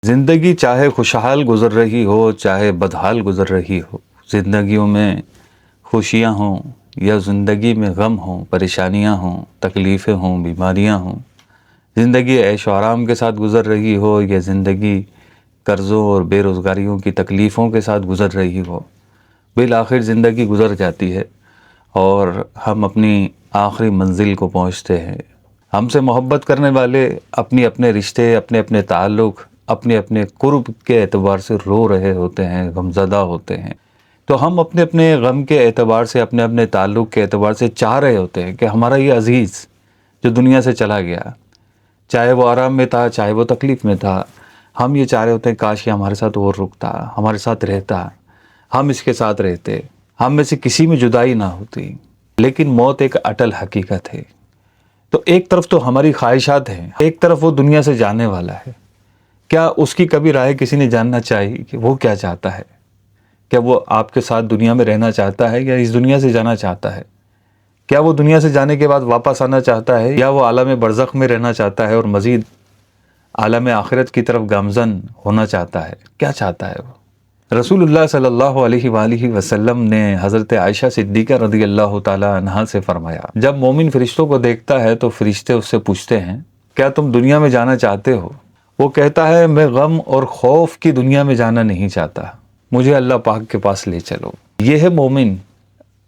زندگی چاہے خوشحال گزر رہی ہو چاہے بدحال گزر رہی ہو، زندگیوں میں خوشیاں ہوں یا زندگی میں غم ہوں، پریشانیاں ہوں، تکلیفیں ہوں، بیماریاں ہوں، زندگی عیش و آرام کے ساتھ گزر رہی ہو یا زندگی قرضوں اور بے روزگاریوں کی تکلیفوں کے ساتھ گزر رہی ہو، بالآخر زندگی گزر جاتی ہے اور ہم اپنی آخری منزل کو پہنچتے ہیں۔ ہم سے محبت کرنے والے اپنے رشتے، اپنے تعلق، اپنے قرب کے اعتبار سے رو رہے ہوتے ہیں، غمزدہ ہوتے ہیں، تو ہم اپنے غم کے اعتبار سے، اپنے تعلق کے اعتبار سے چاہ رہے ہوتے ہیں کہ ہمارا یہ عزیز جو دنیا سے چلا گیا، چاہے وہ آرام میں تھا چاہے وہ تکلیف میں تھا، ہم یہ چاہ رہے ہوتے ہیں کاش یہ ہمارے ساتھ اور رکتا، ہمارے ساتھ رہتا، ہم اس کے ساتھ رہتے، ہم میں سے کسی میں جدائی نہ ہوتی۔ لیکن موت ایک اٹل حقیقت ہے، تو ایک طرف تو ہماری خواہشات ہیں، ایک طرف وہ دنیا سے جانے والا ہے۔ کیا اس کی کبھی رائے کسی نے جاننا چاہی کہ وہ کیا چاہتا ہے؟ کیا وہ آپ کے ساتھ دنیا میں رہنا چاہتا ہے یا اس دنیا سے جانا چاہتا ہے؟ کیا وہ دنیا سے جانے کے بعد واپس آنا چاہتا ہے یا وہ عالم برزخ میں رہنا چاہتا ہے اور مزید عالم آخرت کی طرف گامزن ہونا چاہتا ہے؟ کیا چاہتا ہے وہ؟ رسول اللہ صلی اللہ علیہ وآلہ وسلم نے حضرت عائشہ صدیقہ رضی اللہ تعالی عنہا سے فرمایا، جب مومن فرشتوں کو دیکھتا ہے تو فرشتے اس سے پوچھتے ہیں کیا تم دنیا میں جانا چاہتے ہو؟ وہ کہتا ہے میں غم اور خوف کی دنیا میں جانا نہیں چاہتا، مجھے اللہ پاک کے پاس لے چلو۔ یہ ہے مومن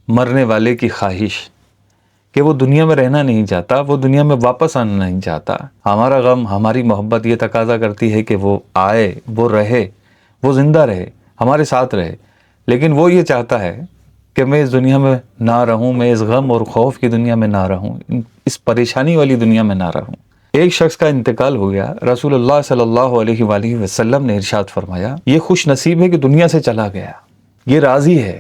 مرنے والے کی خواہش کہ وہ دنیا میں رہنا نہیں چاہتا، وہ دنیا میں واپس آنا نہیں چاہتا۔ ہمارا غم، ہماری محبت یہ تقاضا کرتی ہے کہ وہ آئے، وہ رہے، وہ زندہ رہے، ہمارے ساتھ رہے، لیکن وہ یہ چاہتا ہے کہ میں اس دنیا میں نہ رہوں، میں اس غم اور خوف کی دنیا میں نہ رہوں، اس پریشانی والی دنیا میں نہ رہوں۔ ایک شخص کا انتقال ہو گیا، رسول اللہ صلی اللہ علیہ وآلہ وسلم نے ارشاد فرمایا یہ خوش نصیب ہے کہ دنیا سے چلا گیا، یہ راضی ہے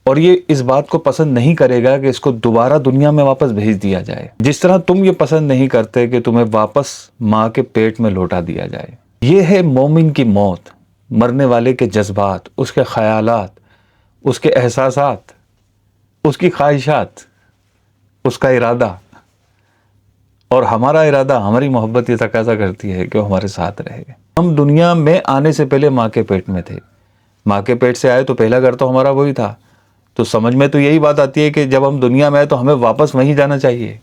اور یہ اس بات کو پسند نہیں کرے گا کہ اس کو دوبارہ دنیا میں واپس بھیج دیا جائے، جس طرح تم یہ پسند نہیں کرتے کہ تمہیں واپس ماں کے پیٹ میں لوٹا دیا جائے۔ یہ ہے مومن کی موت، مرنے والے کے جذبات، اس کے خیالات، اس کے احساسات، اس کی خواہشات، اس کا ارادہ، اور ہمارا ارادہ، ہماری محبت یہ تقاضا کرتی ہے کہ وہ ہمارے ساتھ رہے۔ ہم دنیا میں آنے سے پہلے ماں کے پیٹ میں تھے، ماں کے پیٹ سے آئے تو پہلا گھر تو ہمارا وہی تھا، تو سمجھ میں تو یہی بات آتی ہے کہ جب ہم دنیا میں آئے تو ہمیں واپس وہیں جانا چاہیے،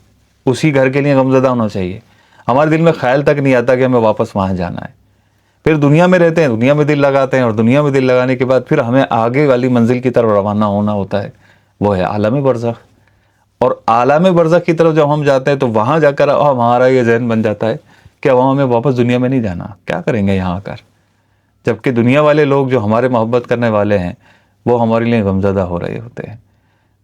اسی گھر کے لیے غمزدہ ہونا چاہیے۔ ہمارے دل میں خیال تک نہیں آتا کہ ہمیں واپس وہاں جانا ہے۔ پھر دنیا میں رہتے ہیں، دنیا میں دل لگاتے ہیں، اور دنیا میں دل لگانے کے بعد پھر ہمیں آگے والی منزل کی طرف روانہ ہونا ہوتا ہے، وہ ہے عالم برزخ۔ اور عالم برزخ کی طرف جب ہم جاتے ہیں تو وہاں جا کر ہمارا یہ ذہن بن جاتا ہے کہ اب ہمیں واپس دنیا میں نہیں جانا، کیا کریں گے یہاں آ کر؟ جبکہ دنیا والے لوگ جو ہمارے محبت کرنے والے ہیں وہ ہمارے لیے غمزدہ ہو رہے ہوتے ہیں۔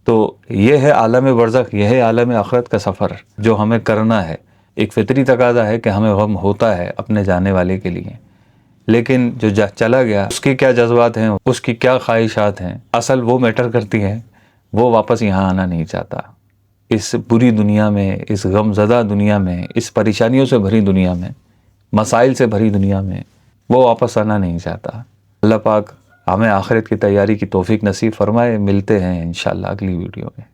تو یہ ہے عالم برزخ، یہ ہے عالم آخرت کا سفر جو ہمیں کرنا ہے۔ ایک فطری تقاضا ہے کہ ہمیں غم ہوتا ہے اپنے جانے والے کے لیے، لیکن جو چلا گیا اس کے کیا جذبات ہیں، اس کی کیا خواہشات ہیں، اصل وہ میٹر کرتی ہیں۔ وہ واپس یہاں آنا نہیں چاہتا، اس بری دنیا میں، اس غم زدہ دنیا میں، اس پریشانیوں سے بھری دنیا میں، مسائل سے بھری دنیا میں وہ واپس آنا نہیں چاہتا۔ اللہ پاک ہمیں آخرت کی تیاری کی توفیق نصیب فرمائے۔ ملتے ہیں انشاءاللہ اگلی ویڈیو میں۔